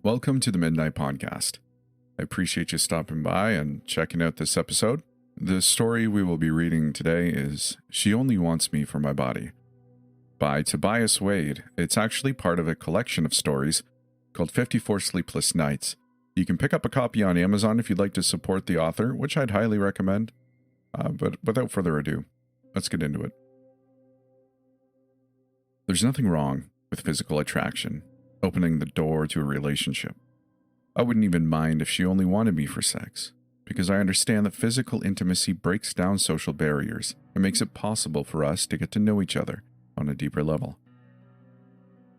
Welcome to the Midnight Podcast. I appreciate you stopping by and checking out this episode. The story we will be reading today is She Only Wants Me for My Body by Tobias Wade. It's actually part of a collection of stories called 54 Sleepless Nights. You can pick up a copy on Amazon if you'd like to support the author, which I'd highly recommend. But without further ado, let's get into it. There's nothing wrong with physical attraction, opening the door to a relationship. I wouldn't even mind if she only wanted me for sex, because I understand that physical intimacy breaks down social barriers and makes it possible for us to get to know each other on a deeper level.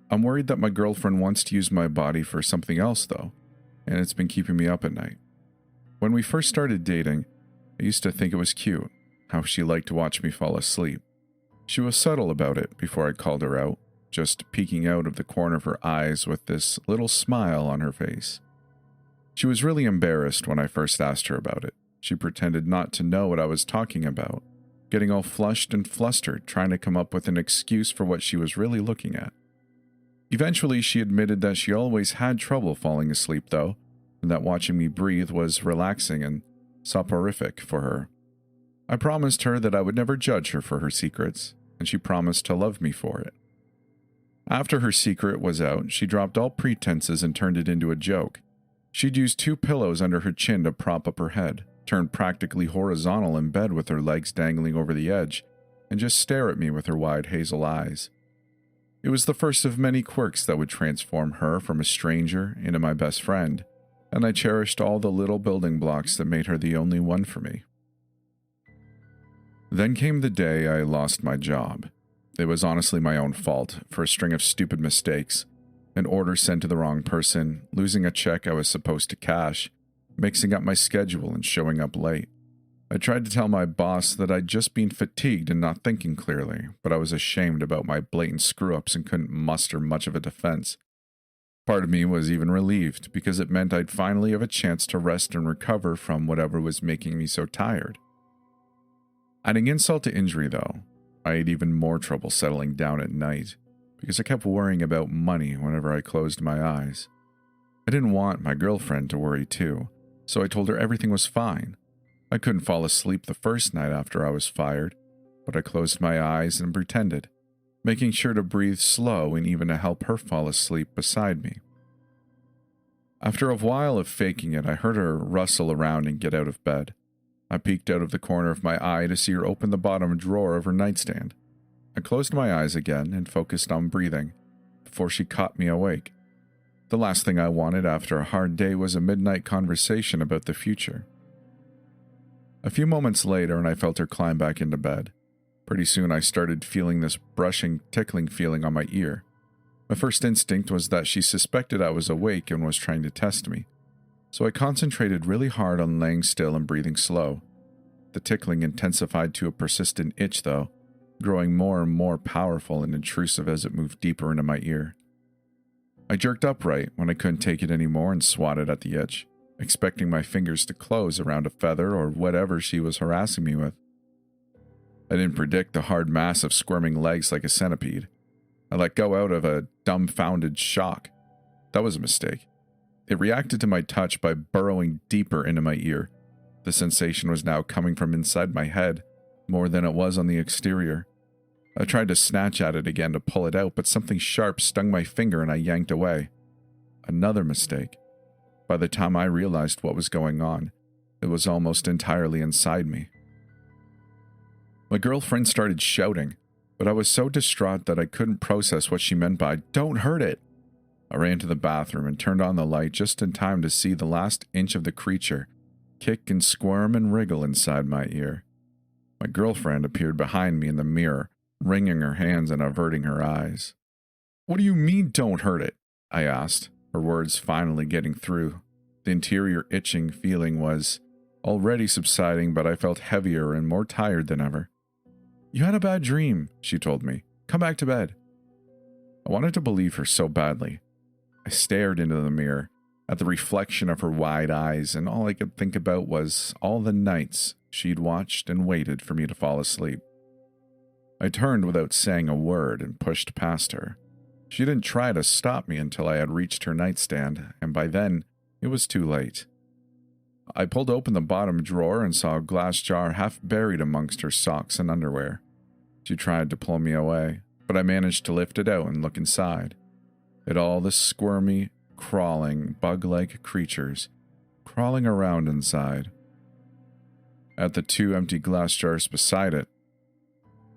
I'm worried that my girlfriend wants to use my body for something else though, and it's been keeping me up at night. When we first started dating, I used to think it was cute how she liked to watch me fall asleep. She was subtle about it before I called her out, just peeking out of the corner of her eyes with this little smile on her face. She was really embarrassed when I first asked her about it. She pretended not to know what I was talking about, getting all flushed and flustered, trying to come up with an excuse for what she was really looking at. Eventually, she admitted that she always had trouble falling asleep though, and that watching me breathe was relaxing and soporific for her. I promised her that I would never judge her for her secrets, and she promised to love me for it. After her secret was out, she dropped all pretenses and turned it into a joke. She'd use 2 pillows under her chin to prop up her head, turn practically horizontal in bed with her legs dangling over the edge, and just stare at me with her wide hazel eyes. It was the first of many quirks that would transform her from a stranger into my best friend, and I cherished all the little building blocks that made her the only one for me. Then came the day I lost my job. It was honestly my own fault for a string of stupid mistakes, an order sent to the wrong person, losing a check I was supposed to cash, mixing up my schedule and showing up late. I tried to tell my boss that I'd just been fatigued and not thinking clearly, but I was ashamed about my blatant screw-ups and couldn't muster much of a defense. Part of me was even relieved because it meant I'd finally have a chance to rest and recover from whatever was making me so tired. Adding insult to injury though, I had even more trouble settling down at night because I kept worrying about money whenever I closed my eyes. I didn't want my girlfriend to worry too, so I told her everything was fine. I couldn't fall asleep the first night after I was fired, but I closed my eyes and pretended, making sure to breathe slow and even to help her fall asleep beside me. After a while of faking it, I heard her rustle around and get out of bed. I peeked out of the corner of my eye to see her open the bottom drawer of her nightstand. I closed my eyes again and focused on breathing before she caught me awake. The last thing I wanted after a hard day was a midnight conversation about the future. A few moments later, and I felt her climb back into bed. Pretty soon I started feeling this brushing, tickling feeling on my ear. My first instinct was that she suspected I was awake and was trying to test me. So I concentrated really hard on laying still and breathing slow. The tickling intensified to a persistent itch though, growing more and more powerful and intrusive as it moved deeper into my ear. I jerked upright when I couldn't take it anymore and swatted at the itch, expecting my fingers to close around a feather or whatever she was harassing me with. I didn't predict the hard mass of squirming legs like a centipede. I let go out of a dumbfounded shock. That was a mistake. It reacted to my touch by burrowing deeper into my ear. The sensation was now coming from inside my head, more than it was on the exterior. I tried to snatch at it again to pull it out, but something sharp stung my finger and I yanked away. Another mistake. By the time I realized what was going on, it was almost entirely inside me. My girlfriend started shouting, but I was so distraught that I couldn't process what she meant by, "Don't hurt it." I ran to the bathroom and turned on the light just in time to see the last inch of the creature kick and squirm and wriggle inside my ear. My girlfriend appeared behind me in the mirror, wringing her hands and averting her eyes. "What do you mean, don't hurt it?" I asked, her words finally getting through. The interior itching feeling was already subsiding, but I felt heavier and more tired than ever. "You had a bad dream," she told me. "Come back to bed." I wanted to believe her so badly. I stared into the mirror, at the reflection of her wide eyes, and all I could think about was all the nights she'd watched and waited for me to fall asleep. I turned without saying a word and pushed past her. She didn't try to stop me until I had reached her nightstand, and by then, it was too late. I pulled open the bottom drawer and saw a glass jar half buried amongst her socks and underwear. She tried to pull me away, but I managed to lift it out and look inside. At all the squirmy, crawling, bug-like creatures crawling around inside. At the 2 empty glass jars beside it,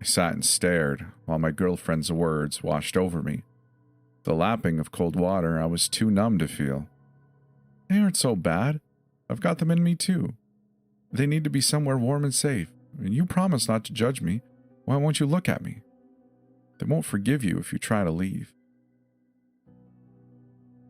I sat and stared while my girlfriend's words washed over me. The lapping of cold water I was too numb to feel. They aren't so bad. I've got them in me too. They need to be somewhere warm and safe. And you promised not to judge me. Why won't you look at me? They won't forgive you if you try to leave.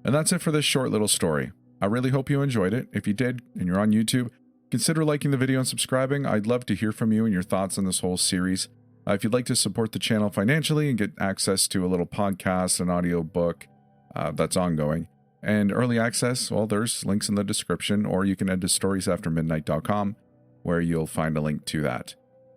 And that's it for this short little story. I really hope you enjoyed it. If you did, and you're on YouTube, consider liking the video and subscribing. I'd love to hear from you and your thoughts on this whole series. If you'd like to support the channel financially and get access to a little podcast and audio book that's ongoing, and early access, well, there's links in the description, or you can head to storiesaftermidnight.com, where you'll find a link to that.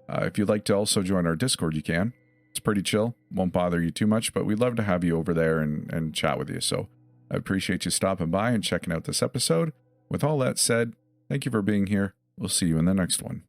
If you'd like to also join our Discord, you can. It's pretty chill, won't bother you too much, but we'd love to have you over there and chat with you. So I appreciate you stopping by and checking out this episode. With all that said, thank you for being here. We'll see you in the next one.